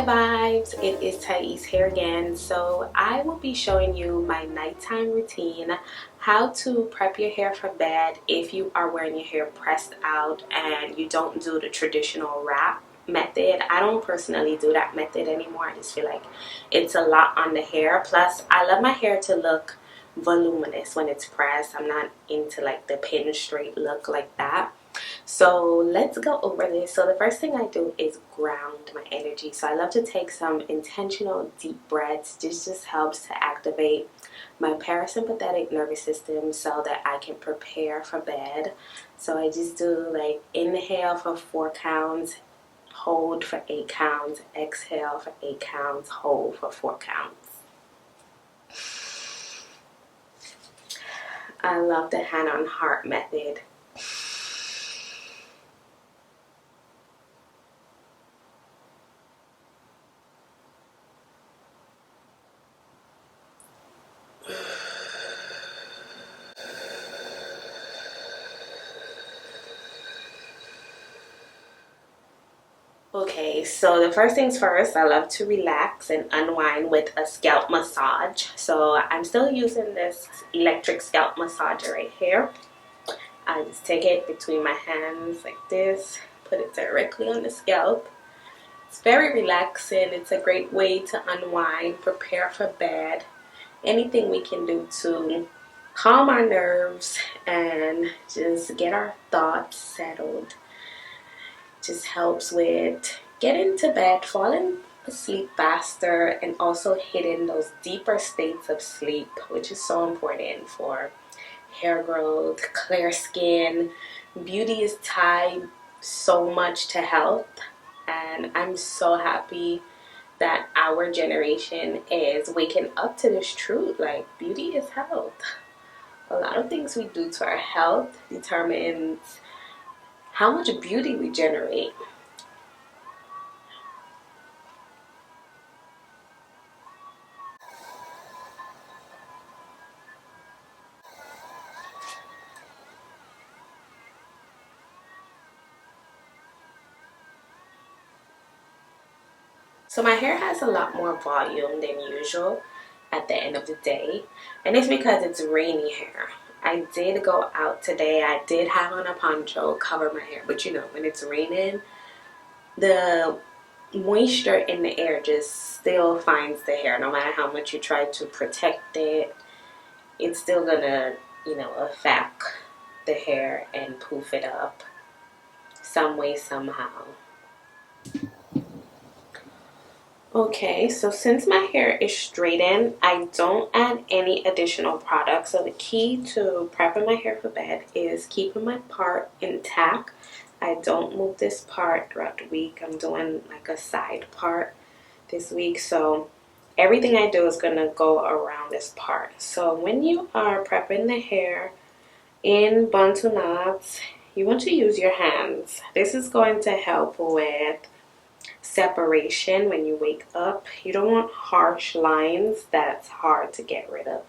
Hi vibes, it is Thais here again. So I will be showing you my nighttime routine, how to prep your hair for bed if you are wearing your hair pressed out and you don't do the traditional wrap method. I don't personally do that method anymore. I just feel like it's a lot on the hair. Plus I love my hair to look voluminous when it's pressed. I'm not into like the pin straight look like that. So let's go over this. So the first thing I do is ground my energy. So I love to take some intentional deep breaths. This just helps to activate my parasympathetic nervous system so that I can prepare for bed. So I just do like inhale for 4 counts, hold for 8 counts, exhale for 8 counts, hold for 4 counts. I love the hand on heart method. Okay, so the first things first, I love to relax and unwind with a scalp massage. So I'm still using this electric scalp massager right here. I just take it between my hands like this, put it directly on the scalp. It's very relaxing. It's a great way to unwind, prepare for bed. Anything we can do to calm our nerves and just get our thoughts settled. Just helps with getting to bed, falling asleep faster, and also hitting those deeper states of sleep, which is so important for hair growth, clear skin. Beauty is tied so much to health, and I'm so happy that our generation is waking up to this truth. Like, beauty is health. A lot of things we do to our health determines how much beauty we generate. So my hair has a lot more volume than usual at the end of the day, and it's because it's rainy hair. I did go out today. I did have on a poncho, cover my hair, but you know, when it's raining, the moisture in the air just still finds the hair. No matter how much you try to protect it, it's still gonna, affect the hair and poof it up some way, somehow. Okay, so since my hair is straightened, I don't add any additional products. So the key to prepping my hair for bed is keeping my part intact. I don't move this part throughout the week. I'm doing like a side part this week. So everything I do is going to go around this part. So when you are prepping the hair in bantu knots, you want to use your hands. This is going to help with separation when you wake up. You don't want harsh lines that's hard to get rid of.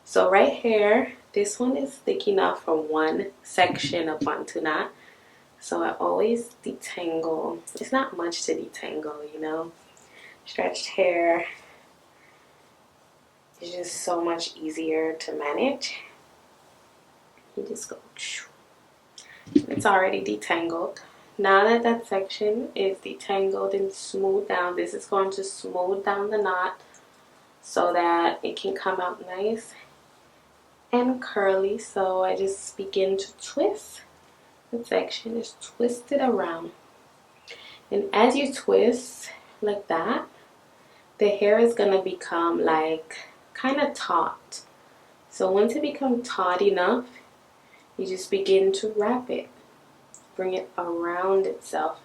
So right here, this one is thick enough for one section of bantu knot. So I always detangle. It's not much to detangle. Stretched hair is just so much easier to manage. You just go. It's already detangled. Now that that section is detangled and smoothed down, this is going to smooth down the knot so that it can come out nice and curly. So I just begin to twist the section, just twist it around. And as you twist like that, the hair is going to become like kind of taut. So once it becomes taut enough, you just begin to wrap it. Bring it around itself.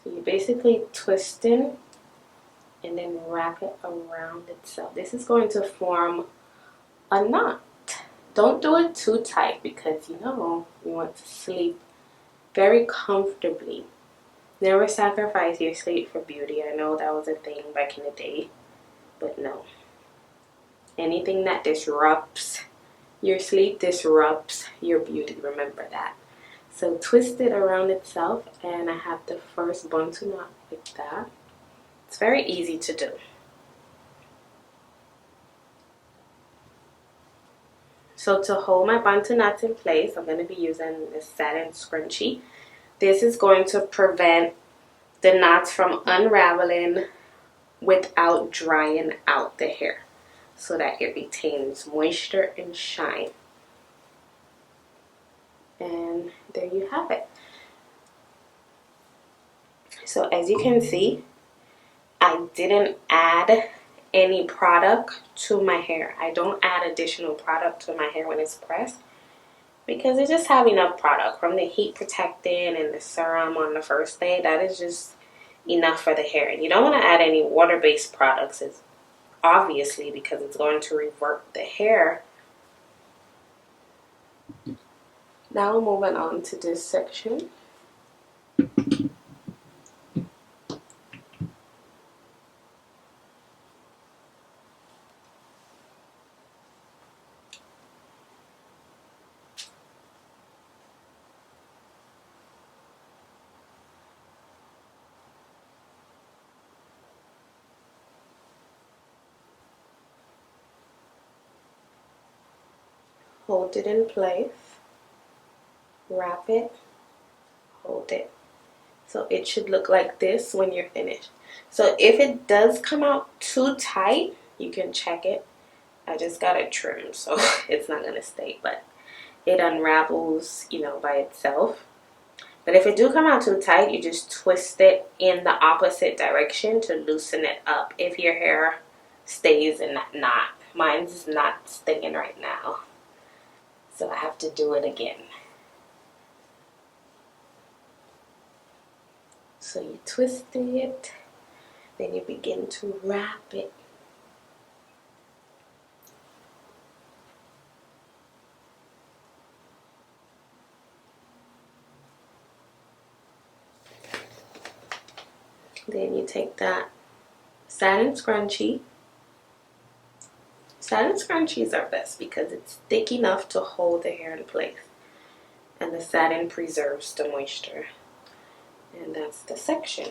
So you're basically twisting and then wrap it around itself. This is going to form a knot. Don't do it too tight because you want to sleep very comfortably. Never sacrifice your sleep for beauty. I know that was a thing back in the day, but no. Anything that disrupts your sleep disrupts your beauty. Remember that. So twist it around itself, and I have the first bantu knot like that. It's very easy to do. So to hold my buntu knots in place, I'm going to be using this satin scrunchie. This is going to prevent the knots from unraveling without drying out the hair, so that it retains moisture and shine. And there you have it. So as you can see, I didn't add any product to my hair. I don't add additional product to my hair when it's pressed, because I just have enough product from the heat protectant and the serum on the first day. That is just enough for the hair. And you don't want to add any water-based products, it's obviously, because it's going to revert the hair. Now moving on to this section. Hold it in place, wrap it, hold it. So it should look like this when you're finished. So if it does come out too tight, you can check it. I just got it trimmed, so it's not gonna stay, but it unravels, you know, by itself. But if it do come out too tight, you just twist it in the opposite direction to loosen it up if your hair stays in that knot. Mine's not staying right now, so I have to do it again. So you twist it, then you begin to wrap it. Then you take that satin scrunchie. Satin scrunchies are best because it's thick enough to hold the hair in place, and the satin preserves the moisture. And that's the section.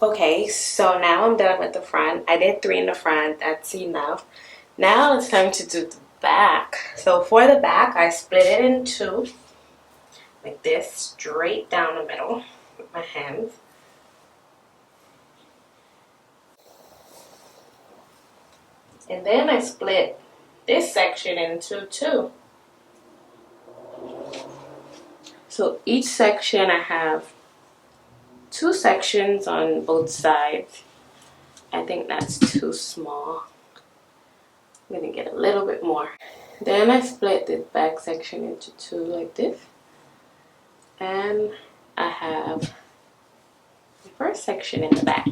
Okay, so now I'm done with the front. I did 3 in the front, that's enough. Now it's time to do the back. So for the back, I split it in 2, like this, straight down the middle with my hands. And then I split this section into 2. So each section I have 2 sections on both sides. I think that's too small. I'm gonna get a little bit more. Then I split this back section into 2 like this. And I have the first section in the back.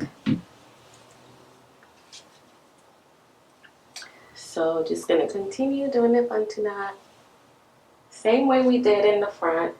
So just gonna continue doing the buntu knot. Same way we did in the front.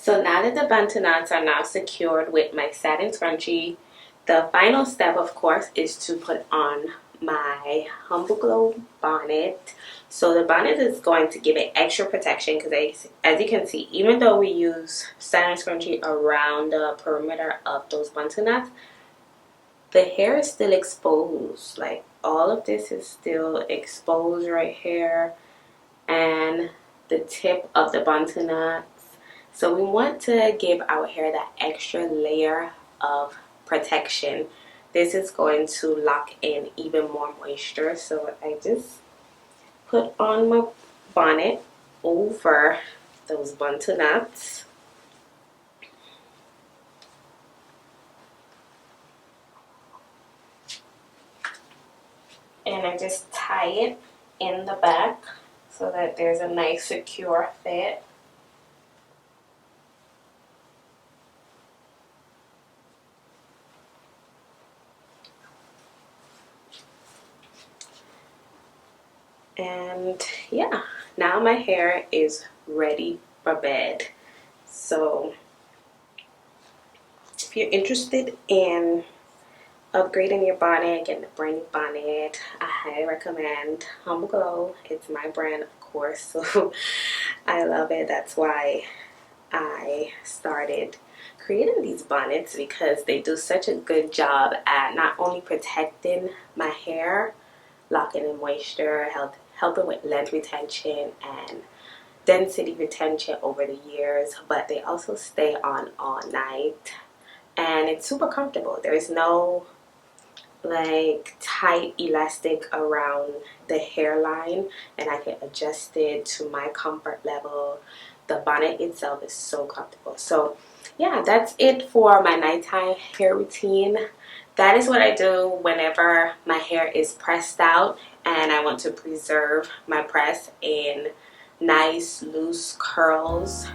So now that the bantu knots are now secured with my satin scrunchie, the final step, of course, is to put on my Humble Glow bonnet. So the bonnet is going to give it extra protection because, as you can see, even though we use satin scrunchie around the perimeter of those bantu knots, the hair is still exposed. Like, all of this is still exposed right here, and the tip of the bantu knots. So we want to give our hair that extra layer of protection. This is going to lock in even more moisture. So I just put on my bonnet over those bantu knots. And I just tie it in the back so that there's a nice secure fit. And yeah, now my hair is ready for bed. So if you're interested in upgrading your bonnet, getting a brand new bonnet, I highly recommend Humble Glow. It's my brand, of course, so I love it. That's why I started creating these bonnets, because they do such a good job at not only protecting my hair, locking in moisture, helping with length retention and density retention over the years, but they also stay on all night, and it's super comfortable. There's no like tight elastic around the hairline, and I can adjust it to my comfort level. The bonnet itself is so comfortable. So yeah, that's it for my nighttime hair routine. That is what I do whenever my hair is pressed out and I want to preserve my press in nice loose curls